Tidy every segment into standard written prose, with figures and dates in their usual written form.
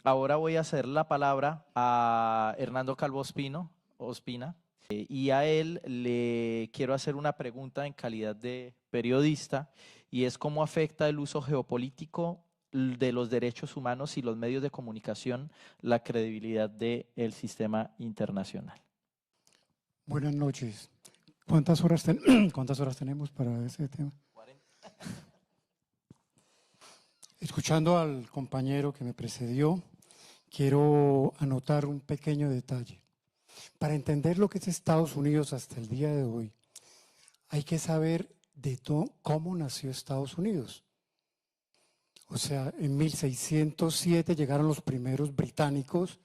Ahora voy a hacer la palabra a Hernando Calvo Ospina, y a él le quiero hacer una pregunta en calidad de periodista, y es cómo afecta el uso geopolítico de los derechos humanos y los medios de comunicación la credibilidad del sistema internacional. Buenas noches. ¿Cuántas horas tenemos para ese tema? 40. Escuchando al compañero que me precedió, quiero anotar un pequeño detalle. Para entender lo que es Estados Unidos hasta el día de hoy, hay que saber cómo nació Estados Unidos. O sea, en 1607 llegaron los primeros británicos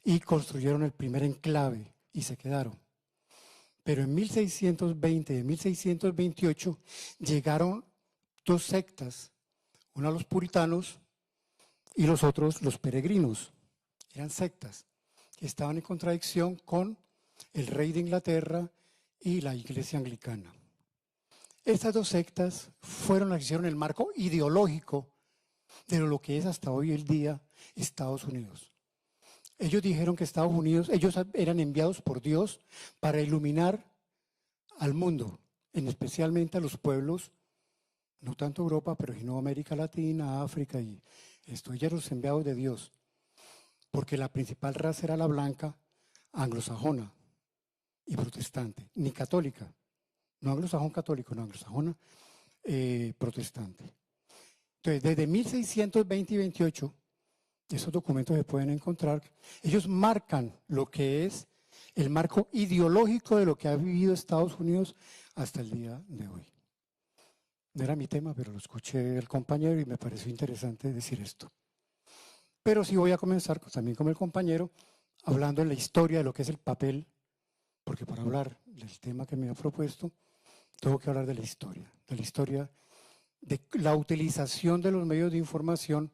y construyeron el primer enclave y se quedaron. Pero en 1620 y en 1628 llegaron dos sectas, uno los puritanos y los otros los peregrinos. Eran sectas que estaban en contradicción con el rey de Inglaterra y la iglesia anglicana. Estas dos sectas fueron las que hicieron el marco ideológico de lo que es hasta hoy el día Estados Unidos. Ellos dijeron que Estados Unidos, ellos eran enviados por Dios para iluminar al mundo, especialmente a los pueblos, no tanto Europa, pero sino América Latina, África y esto. Ellos eran los enviados de Dios, porque la principal raza era la blanca, anglosajona y protestante, ni católica, no anglosajón católico, no anglosajona protestante. Entonces, desde 1620 y 28, esos documentos se pueden encontrar, ellos marcan lo que es el marco ideológico de lo que ha vivido Estados Unidos hasta el día de hoy. No era mi tema, pero lo escuché del compañero y me pareció interesante decir esto. Pero sí voy a comenzar también con el compañero, hablando de la historia de lo que es el papel, porque para hablar del tema que me ha propuesto, tengo que hablar de la historia de la utilización de los medios de información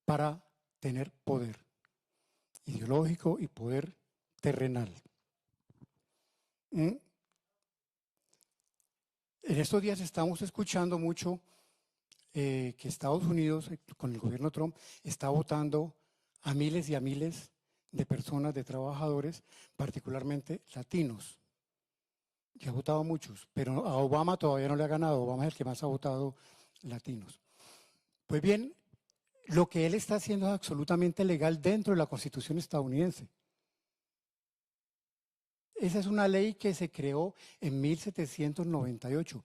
para tener poder ideológico y poder terrenal. En estos días estamos escuchando mucho que Estados Unidos, con el gobierno Trump, está votando a miles y a miles de personas, de trabajadores, particularmente latinos. Ya ha votado a muchos, pero a Obama todavía no le ha ganado. Obama es el que más ha votado latinos. Pues bien, lo que él está haciendo es absolutamente legal dentro de la Constitución estadounidense. Esa es una ley que se creó en 1798,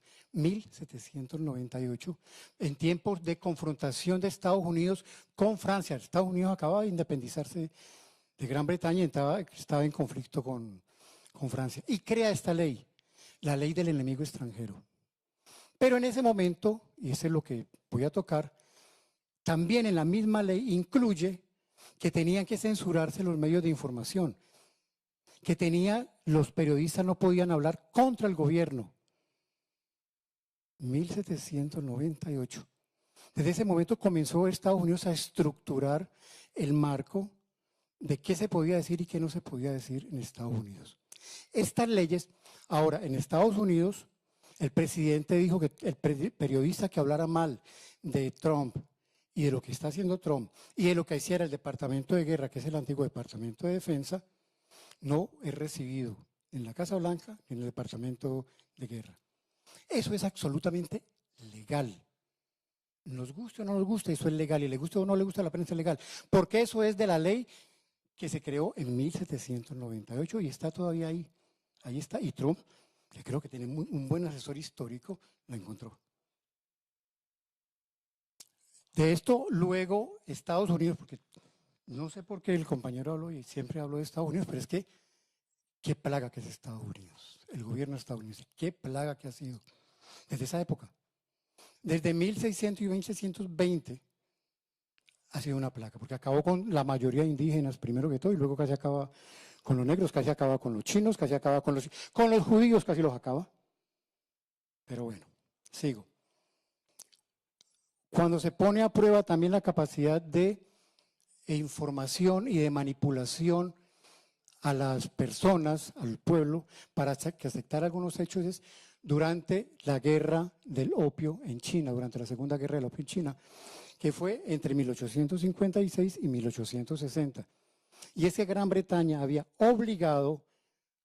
en tiempos de confrontación de Estados Unidos con Francia. Estados Unidos acababa de independizarse de Gran Bretaña y estaba en conflicto con Francia. Y crea esta ley, la ley del enemigo extranjero. Pero en ese momento, y eso es lo que voy a tocar, también en la misma ley incluye que tenían que censurarse los medios de información, que los periodistas no podían hablar contra el gobierno. 1798. Desde ese momento comenzó Estados Unidos a estructurar el marco de qué se podía decir y qué no se podía decir en Estados Unidos. Estas leyes, ahora en Estados Unidos, el presidente dijo que el periodista que hablara mal de Trump y de lo que está haciendo Trump y de lo que hiciera el Departamento de Guerra, que es el antiguo Departamento de Defensa, no es recibido en la Casa Blanca ni en el Departamento de Guerra. Eso es absolutamente legal. Nos guste o no nos guste, eso es legal. Y le guste o no le gusta, la prensa es legal. Porque eso es de la ley que se creó en 1798 y está todavía ahí. Ahí está. Y Trump, que creo que tiene un buen asesor histórico, lo encontró. De esto luego Estados Unidos, porque no sé por qué el compañero habló y siempre hablo de Estados Unidos, pero es que qué plaga que es Estados Unidos, el gobierno estadounidense, qué plaga que ha sido desde esa época. Desde 1600 y 1620 ha sido una plaga, porque acabó con la mayoría de indígenas primero que todo y luego casi acaba con los negros, casi acaba con los chinos, casi acaba con los judíos, casi los acaba. Pero bueno, sigo. Cuando se pone a prueba también la capacidad de información y de manipulación a las personas, al pueblo, para que aceptara algunos hechos es durante la guerra del opio en China, durante la Segunda Guerra del Opio en China, que fue entre 1856 y 1860. Y es que Gran Bretaña había obligado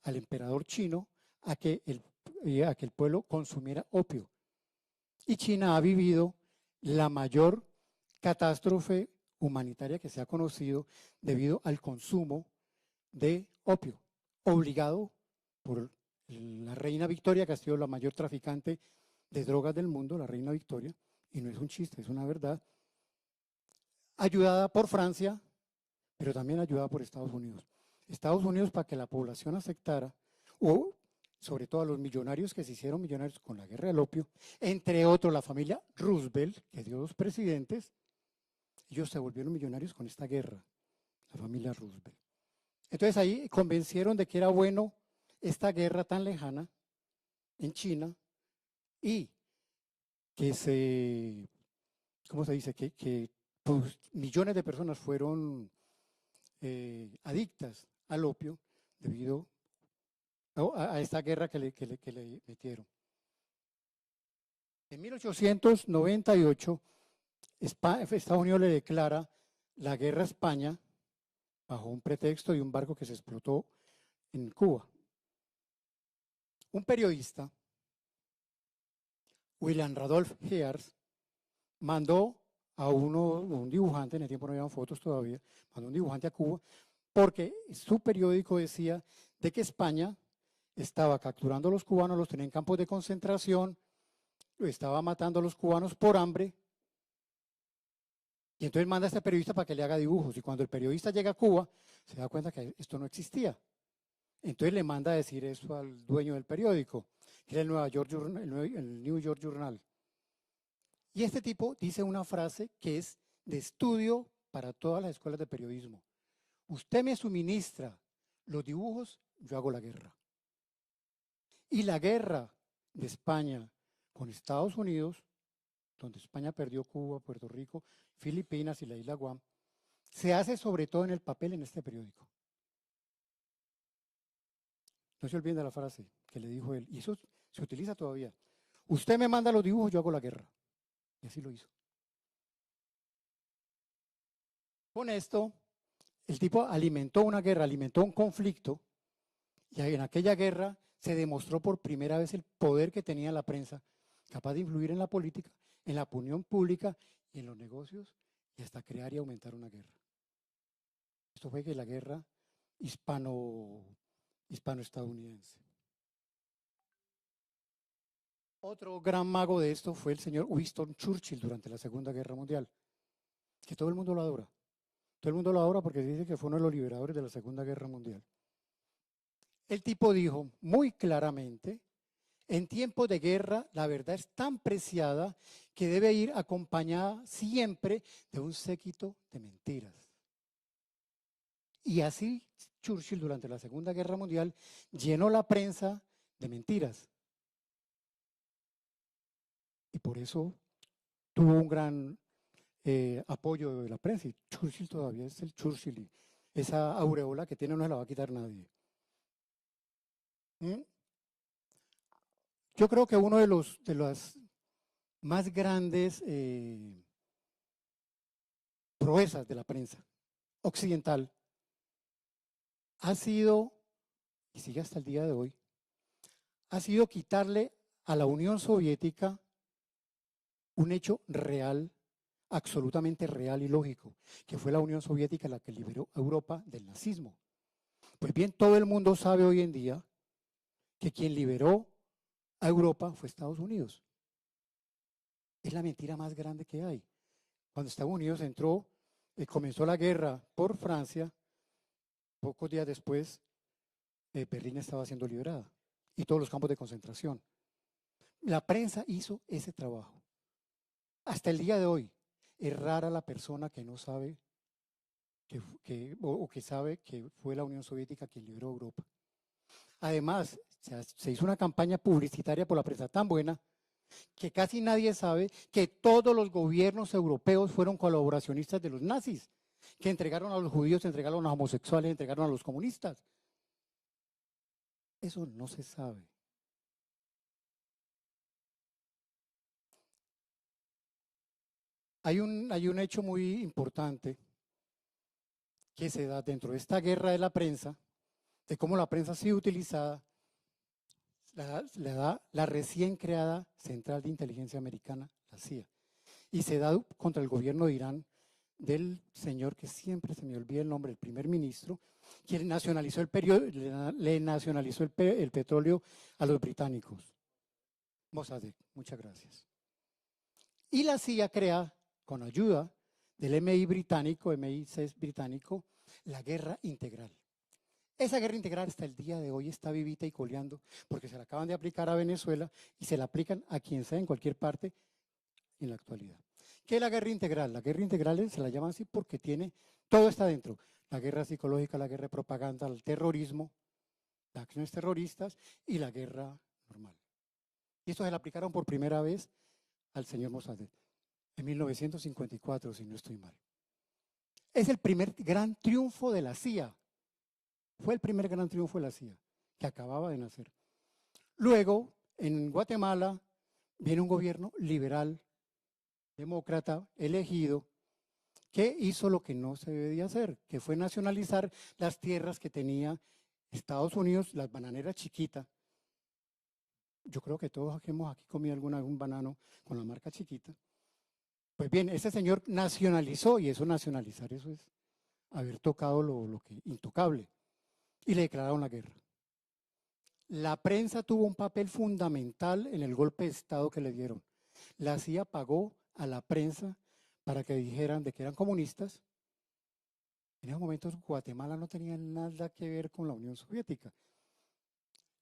al emperador chino a que el pueblo consumiera opio. Y China ha vivido la mayor catástrofe humanitaria que se ha conocido debido al consumo de opio, obligado por la reina Victoria, que ha sido la mayor traficante de drogas del mundo, la reina Victoria, y no es un chiste, es una verdad, ayudada por Francia, pero también ayudada por Estados Unidos. Estados Unidos, para que la población aceptara, o sobre todo a los millonarios que se hicieron millonarios con la guerra del opio, entre otros la familia Roosevelt, que dio 2 presidentes, ellos se volvieron millonarios con esta guerra, la familia Roosevelt. Entonces ahí convencieron de que era bueno esta guerra tan lejana en China y que ¿cómo se dice? Que pues, millones de personas fueron adictas al opio debido a esta guerra que le metieron. En 1898, Estados Unidos le declara la guerra a España bajo un pretexto de un barco que se explotó en Cuba. Un periodista, William Randolph Hearst, mandó a un dibujante, en el tiempo no habían fotos todavía, mandó un dibujante a Cuba, porque su periódico decía de que España estaba capturando a los cubanos, los tenía en campos de concentración, estaba matando a los cubanos por hambre, y entonces manda a este periodista para que le haga dibujos, y cuando el periodista llega a Cuba, se da cuenta que esto no existía. Entonces le manda a decir eso al dueño del periódico, que era el New York Journal. Y este tipo dice una frase que es de estudio para todas las escuelas de periodismo. Usted me suministra los dibujos, yo hago la guerra. Y la guerra de España con Estados Unidos, donde España perdió Cuba, Puerto Rico, Filipinas y la isla Guam, se hace sobre todo en el papel en este periódico. No se olviden de la frase que le dijo él, y eso se utiliza todavía. Usted me manda los dibujos, yo hago la guerra. Y así lo hizo. Con esto, el tipo alimentó una guerra, alimentó un conflicto, y en aquella guerra se demostró por primera vez el poder que tenía la prensa, capaz de influir en la política, en la opinión pública y en los negocios, y hasta crear y aumentar una guerra. Esto fue que la guerra hispano-estadounidense. Otro gran mago de esto fue el señor Winston Churchill durante la Segunda Guerra Mundial, que todo el mundo lo adora. Todo el mundo lo adora porque dice que fue uno de los liberadores de la Segunda Guerra Mundial. El tipo dijo muy claramente, en tiempos de guerra la verdad es tan preciada que debe ir acompañada siempre de un séquito de mentiras. Y así Churchill durante la Segunda Guerra Mundial llenó la prensa de mentiras. Y por eso tuvo un gran apoyo de la prensa. Y Churchill todavía es el Churchill. Y esa aureola que tiene no se la va a quitar nadie. ¿Mm? Yo creo que uno de las más grandes proezas de la prensa occidental ha sido, y sigue hasta el día de hoy, ha sido quitarle a la Unión Soviética un hecho real, absolutamente real y lógico, que fue la Unión Soviética la que liberó a Europa del nazismo. Pues bien, todo el mundo sabe hoy en día que quien liberó a Europa fue Estados Unidos. Es la mentira más grande que hay. Cuando Estados Unidos entró, comenzó la guerra por Francia, pocos días después, Berlín estaba siendo liberada y todos los campos de concentración. La prensa hizo ese trabajo. Hasta el día de hoy, es rara la persona que no sabe o que sabe que fue la Unión Soviética quien liberó a Europa. Además, se hizo una campaña publicitaria por la prensa tan buena que casi nadie sabe que todos los gobiernos europeos fueron colaboracionistas de los nazis, que entregaron a los judíos, entregaron a los homosexuales, entregaron a los comunistas. Eso no se sabe. Hay un hecho muy importante que se da dentro de esta guerra de la prensa, de cómo la prensa ha sido utilizada, le da la recién creada Central de Inteligencia Americana, la CIA, y se da contra el gobierno de Irán del señor que siempre se me olvida el nombre, el primer ministro, quien nacionalizó le nacionalizó el petróleo a los británicos. Mossadegh, muchas gracias. Y la CIA crea, con ayuda del MI6 británico, la guerra integral. Esa guerra integral hasta el día de hoy está vivita y coleando, porque se la acaban de aplicar a Venezuela y se la aplican a quien sea en cualquier parte en la actualidad. ¿Qué es la guerra integral? La guerra integral se la llama así porque todo está dentro. La guerra psicológica, la guerra de propaganda, el terrorismo, las acciones terroristas y la guerra normal. Y esto se la aplicaron por primera vez al señor Mossadegh en 1954, si no estoy mal. Es el primer gran triunfo de la CIA. Fue el primer gran triunfo de la CIA, que acababa de nacer. Luego, en Guatemala, viene un gobierno liberal, demócrata, elegido, que hizo lo que no se debía hacer, que fue nacionalizar las tierras que tenía Estados Unidos, las bananeras chiquitas. Yo creo que todos hemos aquí comido algún banano con la marca chiquita. Pues bien, ese señor nacionalizó, y eso nacionalizar, eso es haber tocado lo que intocable, y le declararon la guerra. La prensa tuvo un papel fundamental en el golpe de Estado que le dieron. La CIA pagó a la prensa para que dijeran de que eran comunistas. En esos momentos Guatemala no tenía nada que ver con la Unión Soviética.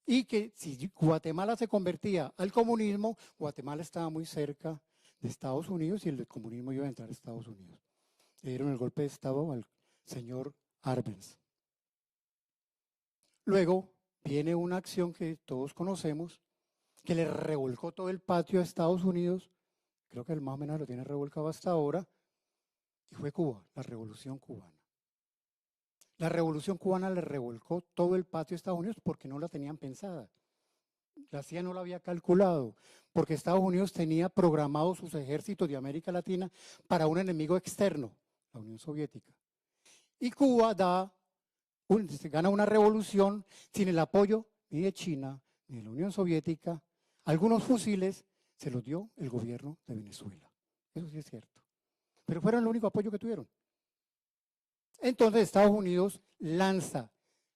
Y que si Guatemala se convertía al comunismo, Guatemala estaba muy cerca de Estados Unidos y el comunismo iba a entrar a Estados Unidos. Le dieron el golpe de Estado al señor Arbenz. Luego viene una acción que todos conocemos, que le revolcó todo el patio a Estados Unidos, creo que el más o menos lo tiene revolcado hasta ahora, y fue Cuba, la Revolución Cubana. La Revolución Cubana le revolcó todo el patio a Estados Unidos porque no la tenían pensada. La CIA no la había calculado, porque Estados Unidos tenía programados sus ejércitos de América Latina para un enemigo externo, la Unión Soviética. Y Cuba gana una revolución sin el apoyo ni de China, ni de la Unión Soviética. Algunos fusiles se los dio el gobierno de Venezuela. Eso sí es cierto. Pero fueron el único apoyo que tuvieron. Entonces Estados Unidos lanza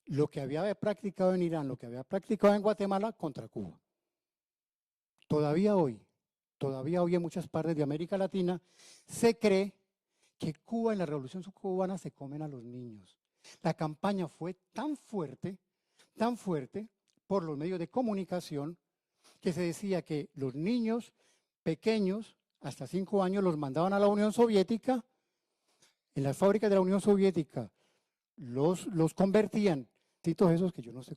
lo que había practicado en Irán, lo que había practicado en Guatemala contra Cuba. Todavía hoy en muchas partes de América Latina se cree que Cuba en la Revolución Cubana se comen a los niños. La campaña fue tan fuerte por los medios de comunicación que se decía que los niños pequeños, hasta 5 años, los mandaban a la Unión Soviética. En las fábricas de la Unión Soviética los convertían, titos esos que yo no sé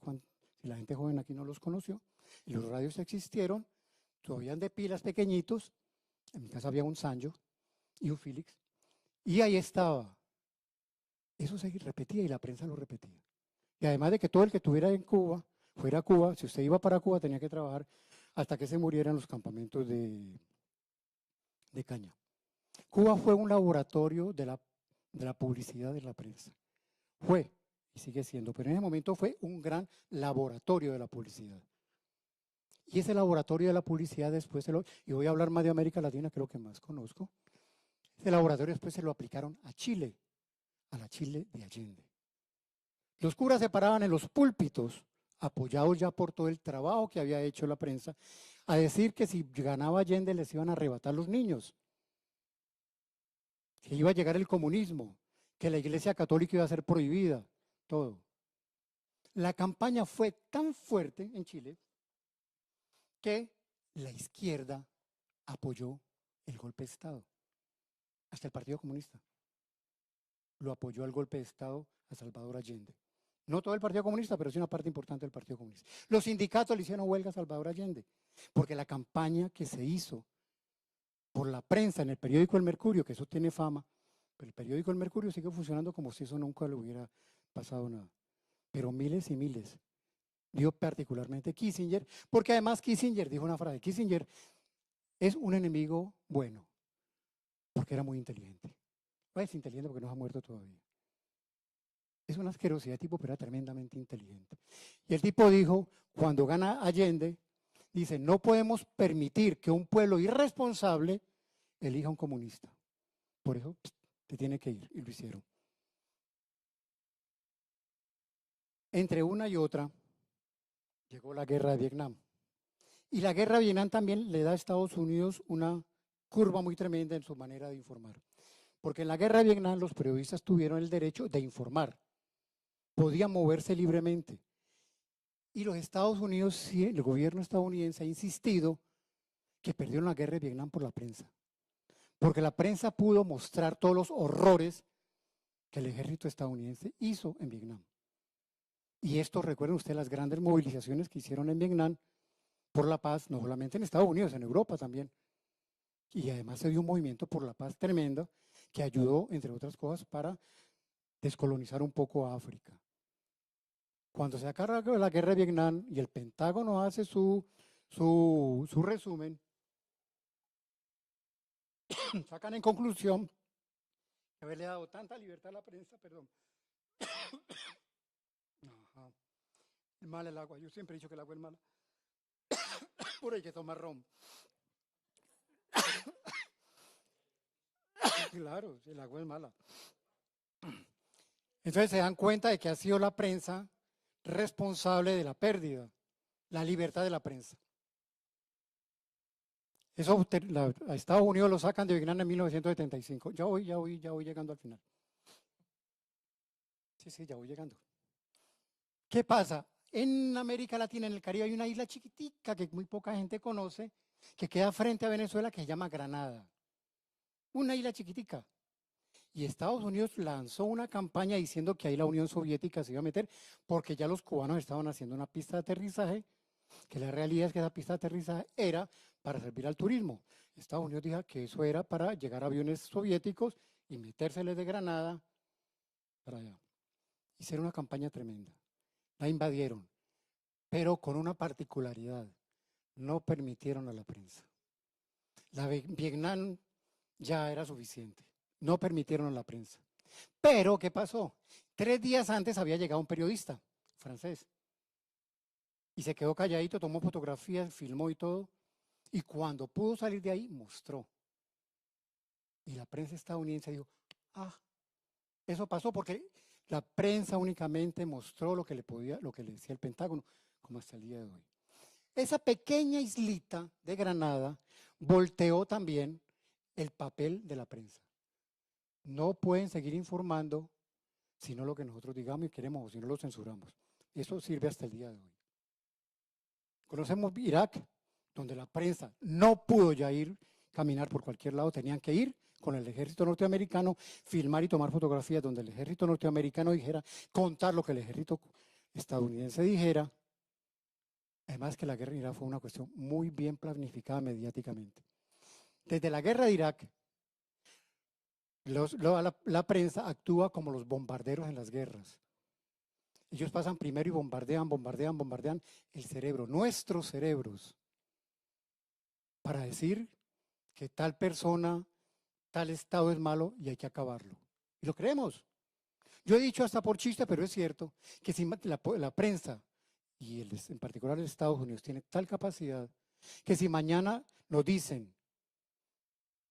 si la gente joven aquí no los conoció, y los radios existieron, todavía de pilas pequeñitos, en mi casa había un Sanyo y un Philips, y ahí estaba. Eso se repetía y la prensa lo repetía. Y además de que todo el que estuviera en Cuba, fuera a Cuba, si usted iba para Cuba tenía que trabajar hasta que se muriera en los campamentos de caña. Cuba fue un laboratorio de la publicidad de la prensa. Fue, y sigue siendo, pero en ese momento fue un gran laboratorio de la publicidad. Y ese laboratorio de la publicidad después y voy a hablar más de América Latina, que es lo que más conozco, ese laboratorio después se lo aplicaron a Chile, a la Chile de Allende. Los curas se paraban en los púlpitos, apoyados ya por todo el trabajo que había hecho la prensa, a decir que si ganaba Allende les iban a arrebatar los niños, que iba a llegar el comunismo, que la Iglesia Católica iba a ser prohibida, todo. La campaña fue tan fuerte en Chile que la izquierda apoyó el golpe de Estado, hasta el Partido Comunista lo apoyó al golpe de Estado a Salvador Allende. No todo el Partido Comunista, pero sí una parte importante del Partido Comunista. Los sindicatos le hicieron huelga a Salvador Allende, porque la campaña que se hizo por la prensa en el periódico El Mercurio, que eso tiene fama, pero el periódico El Mercurio sigue funcionando como si eso nunca le hubiera pasado nada. Pero miles y miles. Dio particularmente Kissinger, porque además Kissinger dijo una frase, Kissinger es un enemigo bueno, porque era muy inteligente. No es inteligente porque no se ha muerto todavía. Es una asquerosidad de tipo, pero era tremendamente inteligente. Y el tipo dijo, cuando gana Allende, dice, no podemos permitir que un pueblo irresponsable elija a un comunista. Por eso te tiene que ir, y lo hicieron. Entre una y otra, llegó la guerra de Vietnam. Y la guerra de Vietnam también le da a Estados Unidos una curva muy tremenda en su manera de informar. Porque en la guerra de Vietnam los periodistas tuvieron el derecho de informar. Podían moverse libremente. Y los Estados Unidos, el gobierno estadounidense ha insistido que perdieron la guerra de Vietnam por la prensa. Porque la prensa pudo mostrar todos los horrores que el ejército estadounidense hizo en Vietnam. Y esto, recuerden ustedes las grandes movilizaciones que hicieron en Vietnam por la paz, no solamente en Estados Unidos, en Europa también. Y además se dio un movimiento por la paz tremendo que ayudó, entre otras cosas, para descolonizar un poco a África. Cuando se acaba la guerra de Vietnam y el Pentágono hace su resumen, sacan en conclusión haberle dado tanta libertad a la prensa, perdón. Ajá. Es mal el agua, yo siempre he dicho que el agua es mala. Por ahí hay que tomar ron. Claro, el agua es mala. Entonces se dan cuenta de que ha sido la prensa responsable de la pérdida, la libertad de la prensa. Eso a Estados Unidos lo sacan de Vietnam en 1975. Ya voy llegando al final. Sí, ya voy llegando. ¿Qué pasa? En América Latina, en el Caribe, hay una isla chiquitica que muy poca gente conoce, que queda frente a Venezuela, que se llama Granada. Una isla chiquitica. Y Estados Unidos lanzó una campaña diciendo que ahí la Unión Soviética se iba a meter, porque ya los cubanos estaban haciendo una pista de aterrizaje, que la realidad es que esa pista de aterrizaje era para servir al turismo. Estados Unidos dijo que eso era para llegar a aviones soviéticos y metérseles de Granada para allá. Hicieron una campaña tremenda. La invadieron, pero con una particularidad. No permitieron a la prensa. La de Vietnam ya era suficiente. No permitieron a la prensa. Pero, ¿qué pasó? 3 días antes había llegado un periodista francés. Y se quedó calladito, tomó fotografías, filmó y todo. Y cuando pudo salir de ahí, mostró. Y la prensa estadounidense dijo, eso pasó porque la prensa únicamente mostró lo que le decía el Pentágono, como hasta el día de hoy. Esa pequeña islita de Granada volteó también el papel de la prensa. No pueden seguir informando sino lo que nosotros digamos y queremos, o si no lo censuramos. Y eso sirve hasta el día de hoy. Conocemos Irak, donde la prensa no pudo ya caminar por cualquier lado, tenían que ir con el ejército norteamericano, filmar y tomar fotografías donde el ejército norteamericano dijera, contar lo que el ejército estadounidense dijera. Además que la guerra en Irak fue una cuestión muy bien planificada mediáticamente. Desde la guerra de Irak, la prensa actúa como los bombarderos en las guerras. Ellos pasan primero y bombardean el cerebro, nuestros cerebros, para decir que tal persona, tal estado es malo y hay que acabarlo. Y lo creemos. Yo he dicho hasta por chiste, pero es cierto, que si la prensa, y en particular los Estados Unidos, tiene tal capacidad, que si mañana nos dicen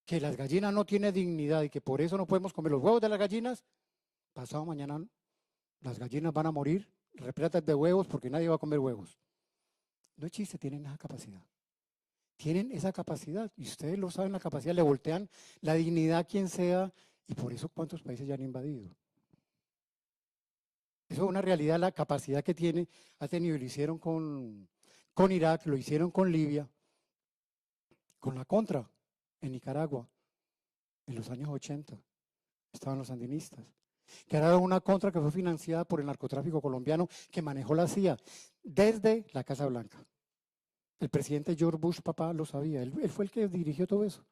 que las gallinas no tienen dignidad y que por eso no podemos comer los huevos de las gallinas, pasado mañana las gallinas van a morir repletas de huevos porque nadie va a comer huevos. No es chiste, tienen esa capacidad. Tienen esa capacidad y ustedes lo saben, la capacidad, le voltean la dignidad a quien sea y por eso cuántos países ya han invadido. Eso es una realidad, la capacidad que ha tenido y lo hicieron con Irak, lo hicieron con Libia, con la Contra en Nicaragua, en los años 80, estaban los sandinistas, que era una Contra que fue financiada por el narcotráfico colombiano que manejó la CIA desde la Casa Blanca. El presidente George Bush, papá, lo sabía, él fue el que dirigió todo eso.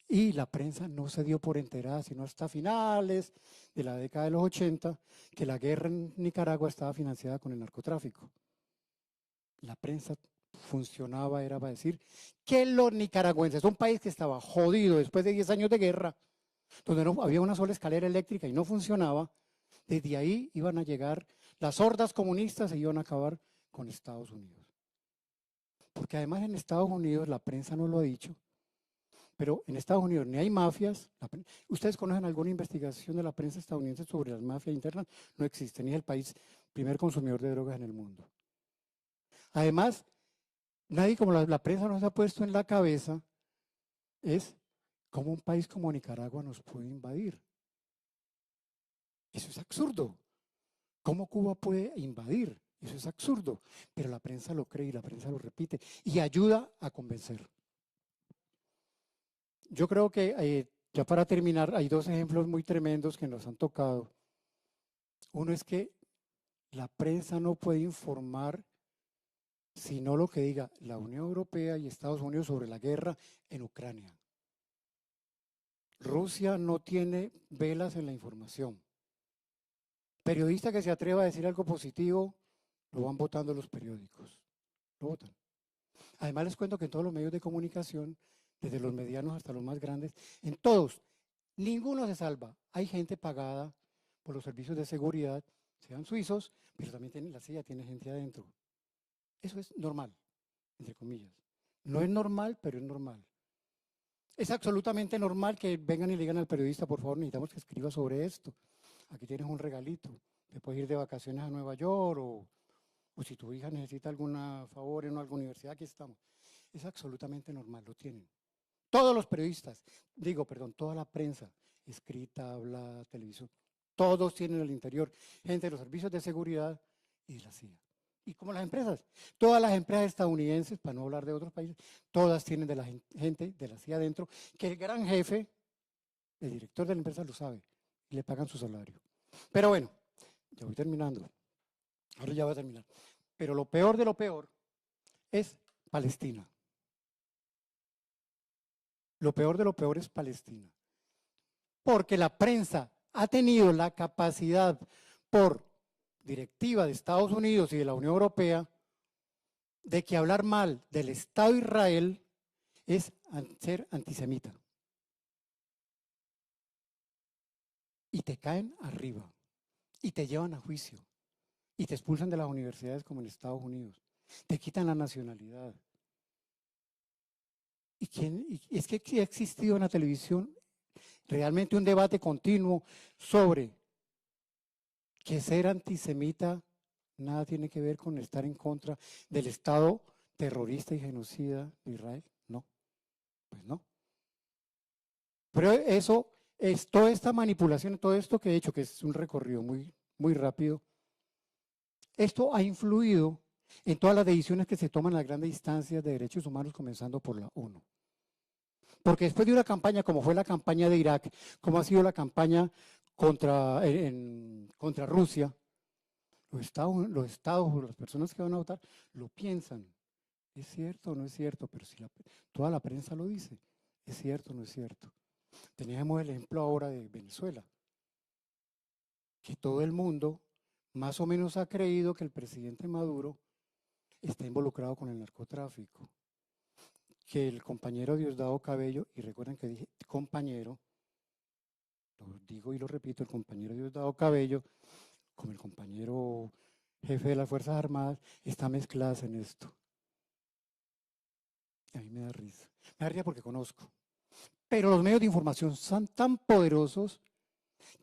Y la prensa no se dio por enterada, sino hasta finales de la década de los 80, que la guerra en Nicaragua estaba financiada con el narcotráfico. La prensa funcionaba era para decir que los nicaragüenses, un país que estaba jodido después de 10 años de guerra, donde no había una sola escalera eléctrica y no funcionaba, desde ahí iban a llegar las hordas comunistas e iban a acabar con Estados Unidos. Porque además en Estados Unidos, la prensa no lo ha dicho, pero en Estados Unidos ni hay mafias. ¿Ustedes conocen alguna investigación de la prensa estadounidense sobre las mafias internas? No existe, ni es el país primer consumidor de drogas en el mundo. Además, nadie como la prensa nos ha puesto en la cabeza es cómo un país como Nicaragua nos puede invadir. Eso es absurdo. ¿Cómo Cuba puede invadir? Eso es absurdo. Pero la prensa lo cree y la prensa lo repite y ayuda a convencer. Yo creo que, ya para terminar, hay dos ejemplos muy tremendos que nos han tocado. Uno es que la prensa no puede informar sino lo que diga la Unión Europea y Estados Unidos sobre la guerra en Ucrania. Rusia no tiene velas en la información. Periodista que se atreva a decir algo positivo, lo van votando los periódicos. Lo votan. Además les cuento que en todos los medios de comunicación, desde los medianos hasta los más grandes, en todos, ninguno se salva. Hay gente pagada por los servicios de seguridad, sean suizos, pero también la CIA tiene gente adentro. Eso es normal, entre comillas. No es normal, pero es normal. Es absolutamente normal que vengan y le digan al periodista, por favor, necesitamos que escriba sobre esto. Aquí tienes un regalito. Te puedes ir de vacaciones a Nueva York o si tu hija necesita algún favor en alguna universidad, aquí estamos. Es absolutamente normal, lo tienen. Todos los periodistas, toda la prensa, escrita, hablada, televisión, todos tienen al interior gente de los servicios de seguridad y de la CIA. Y como las empresas, todas las empresas estadounidenses, para no hablar de otros países, todas tienen de la gente de la CIA adentro, que el gran jefe, el director de la empresa lo sabe y le pagan su salario. Pero bueno, ya voy terminando. Ahora ya voy a terminar. Pero lo peor de lo peor es Palestina. Lo peor de lo peor es Palestina. Porque la prensa ha tenido la capacidad por directiva de Estados Unidos y de la Unión Europea de que hablar mal del Estado de Israel es ser antisemita. Y te caen arriba, y te llevan a juicio, y te expulsan de las universidades como en Estados Unidos, te quitan la nacionalidad. Y es que ha existido en la televisión realmente un debate continuo sobre que ser antisemita nada tiene que ver con estar en contra del Estado terrorista y genocida de Israel. No, pues no. Pero eso es toda esta manipulación, todo esto que he hecho, que es un recorrido muy, muy rápido, esto ha influido en todas las decisiones que se toman en las grandes instancias de derechos humanos, comenzando por la ONU. Porque después de una campaña como fue la campaña de Irak, como ha sido la campaña contra Rusia, los estados o las personas que van a votar lo piensan. ¿Es cierto o no es cierto? Pero si toda la prensa lo dice, ¿es cierto o no es cierto? Teníamos el ejemplo ahora de Venezuela, que todo el mundo más o menos ha creído que el presidente Maduro está involucrado con el narcotráfico, que el compañero Diosdado Cabello, y recuerden que dije compañero, lo digo y lo repito, el compañero Diosdado Cabello, como el compañero jefe de las Fuerzas Armadas, está mezcladas en esto. Y a mí me da risa. Me da risa porque conozco. Pero los medios de información son tan poderosos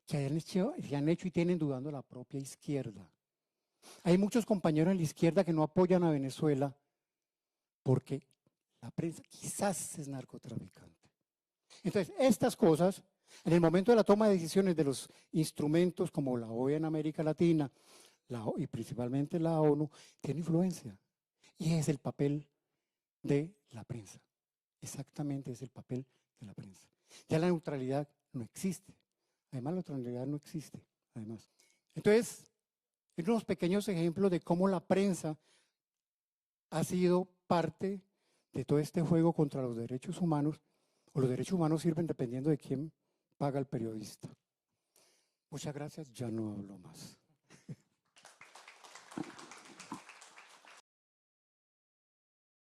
que han hecho y tienen dudando la propia izquierda. Hay muchos compañeros en la izquierda que no apoyan a Venezuela porque la prensa quizás es narcotraficante. Entonces, estas cosas, en el momento de la toma de decisiones de los instrumentos como la OEA en América Latina y principalmente la ONU, tienen influencia. Y es el papel de la prensa. Exactamente es el papel de la prensa. Ya la neutralidad no existe. Además, la neutralidad no existe. Además. Entonces, unos pequeños ejemplos de cómo la prensa ha sido parte de todo este juego contra los derechos humanos, o los derechos humanos sirven dependiendo de quién paga al periodista. Muchas gracias, ya no hablo más.